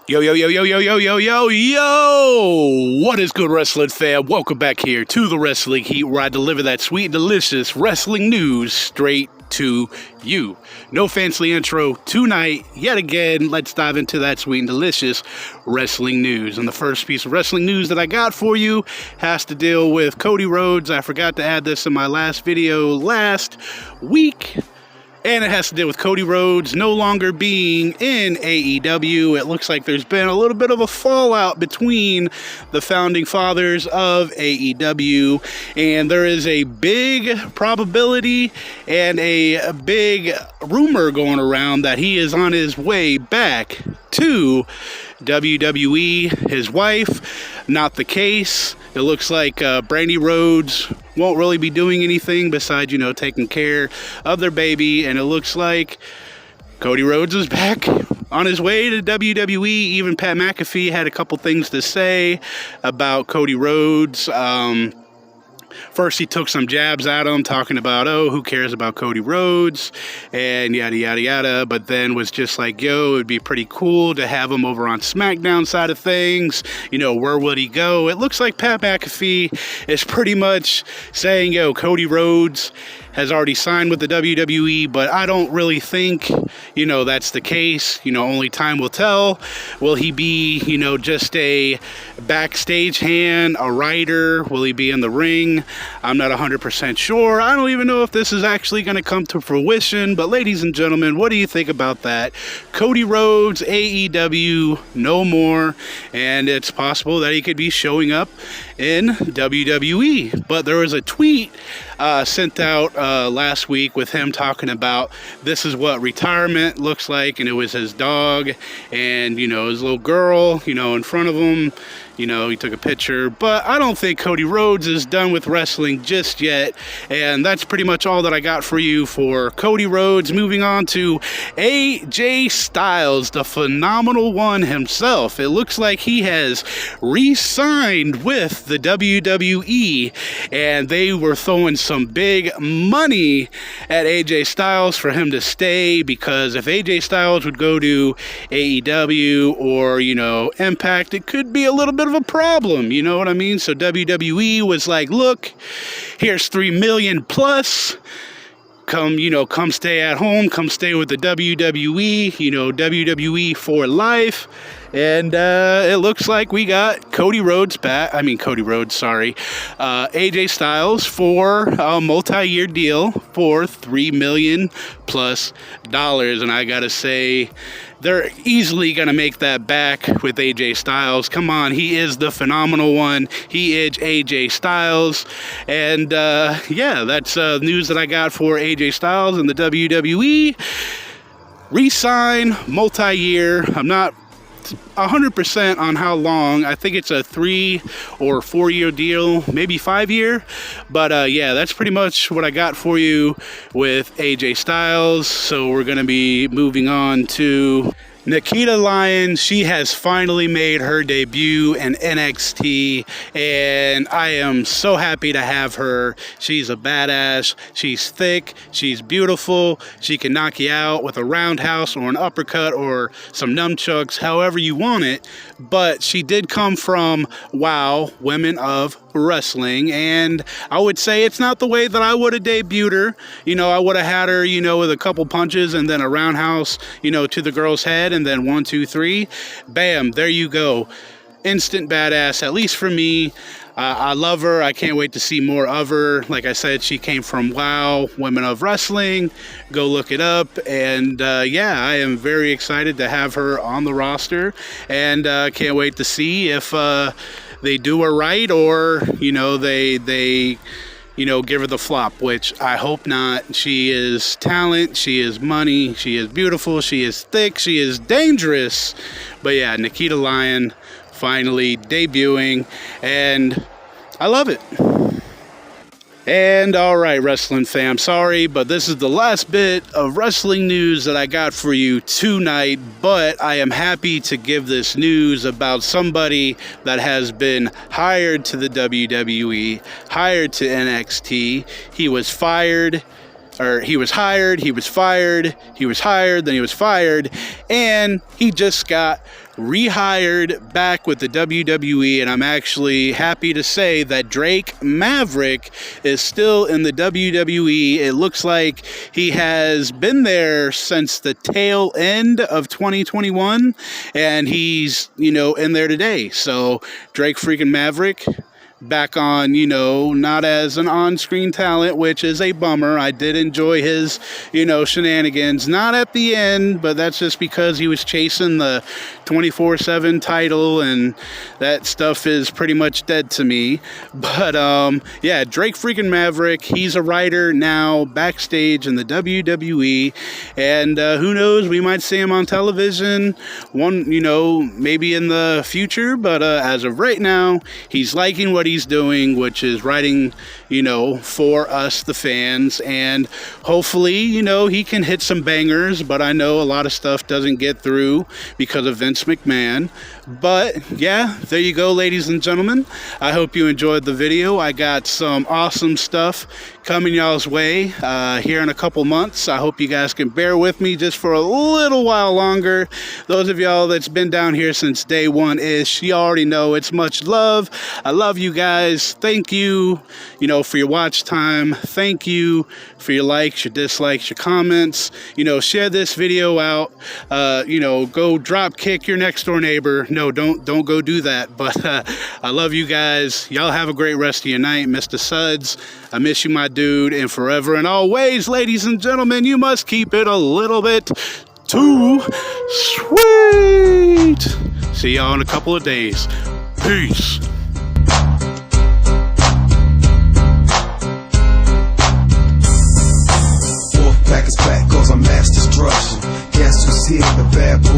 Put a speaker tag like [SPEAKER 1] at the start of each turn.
[SPEAKER 1] Yo, yo, yo, yo, yo, yo, yo, yo, yo! What is good, wrestling fam? Welcome back here to the Wrestling Heat, where I deliver that sweet and delicious wrestling news straight to you. No fancy intro tonight. Yet again, let's dive into that sweet and delicious wrestling news. And the first piece of wrestling news that I got for you has to deal with Cody Rhodes. I forgot to add this in my last video last week. And it has to deal with Cody Rhodes no longer being in AEW. It looks like there's been a little bit of a fallout between the founding fathers of AEW. And there is a big probability and a big rumor going around that he is on his way back to WWE. His wife, not the case. It looks like Brandy Rhodes won't really be doing anything besides, taking care of their baby. And it looks like Cody Rhodes is back on his way to WWE. Even Pat McAfee had a couple things to say about Cody Rhodes. First, he took some jabs at him, talking about, who cares about Cody Rhodes, and yada, yada, yada. But then was just like, it would be pretty cool to have him over on SmackDown side of things. Where would he go? It looks like Pat McAfee is pretty much saying, Cody Rhodes has already signed with the WWE, but I don't really think, that's the case. Only time will tell. Will he be, just a backstage hand, a writer? Will he be in the ring? I'm not 100% sure. I don't even know if this is actually going to come to fruition, but ladies and gentlemen, what do you think about that? Cody Rhodes, AEW, no more, and it's possible that he could be showing up in WWE. But there was a tweet sent out last week with him talking about this is what retirement looks like, and it was his dog and his little girl in front of him. He took a picture, but I don't think Cody Rhodes is done with wrestling just yet. And that's pretty much all that I got for you for Cody Rhodes. Moving on to AJ Styles, the phenomenal one himself. It looks like he has re-signed with the WWE, and they were throwing some big money at AJ Styles for him to stay, because if AJ Styles would go to AEW or, Impact, it could be a little bit of a problem, you know what I mean? So WWE was like, look, here's $3 million plus. Come stay at home, come stay with the WWE, WWE for life. And it looks like we got AJ Styles for a multi-year deal for $3 million plus. And I gotta say, they're easily going to make that back with AJ Styles. Come on, he is the phenomenal one. He is AJ Styles. And that's news that I got for AJ Styles and the WWE. Re-sign, multi-year. I'm not 100% on how long. I think it's a 3 or 4 year deal, maybe 5 year. But that's pretty much what I got for you with AJ Styles. So we're going to be moving on to Nikita Lyons. She has finally made her debut in NXT, and I am so happy to have her. She's a badass. She's thick. She's beautiful. She can knock you out with a roundhouse or an uppercut or some nunchucks, however you want it. But she did come from WOW, Women of Wrestling, and I would say it's not the way that I would have debuted her. I would have had her, with a couple punches and then a roundhouse, to the girl's head, and then 1, 2, 3, bam, there you go. Instant badass, at least for me. I love her. I can't wait to see more of her. Like I said, she came from WOW, Women of Wrestling. Go look it up. And I am very excited to have her on the roster, and can't wait to see if they do her right, or they give her the flop, which I hope not. She is talent, she is money, she is beautiful, she is thick, she is dangerous. But yeah, Nikita Lyons finally debuting, and I love it. And alright, wrestling fam, sorry, but this is the last bit of wrestling news that I got for you tonight. But I am happy to give this news about somebody that has been hired to the WWE, hired to NXT. He was fired, or he was hired, he was fired, he was hired, then he was fired, and he just got rehired back with the WWE, and I'm actually happy to say that Drake Maverick is still in the WWE. It looks like he has been there since the tail end of 2021, and he's, in there today. So Drake freaking Maverick back on, not as an on-screen talent, which is a bummer. I did enjoy his, shenanigans. Not at the end, but that's just because he was chasing the 24/7 title, and that stuff is pretty much dead to me. But, yeah, Drake freaking Maverick, he's a writer now backstage in the WWE, and who knows, we might see him on television, maybe in the future, but as of right now, he's liking what he's doing, which is writing, for us, the fans, and hopefully, he can hit some bangers, but I know a lot of stuff doesn't get through because of Vince McMahon. But yeah, there you go, ladies and gentlemen. I hope you enjoyed the video. I got some awesome stuff coming y'all's way here in a couple months. I hope you guys can bear with me just for a little while longer. Those of y'all that's been down here since day one-ish, you already know it's much love. I love you guys. Thank you, for your watch time. Thank you for your likes, your dislikes, your comments. Share this video out. Go drop kick your next door neighbor. No, don't go do that. But I love you guys. Y'all have a great rest of your night. Mr. Suds, I miss you, my dude. And forever and always, ladies and gentlemen, you must keep it a little bit too sweet. See y'all in a couple of days. Peace.
[SPEAKER 2] Pack is back, cause I'm mass destruction. Guess who's here? The bad boy.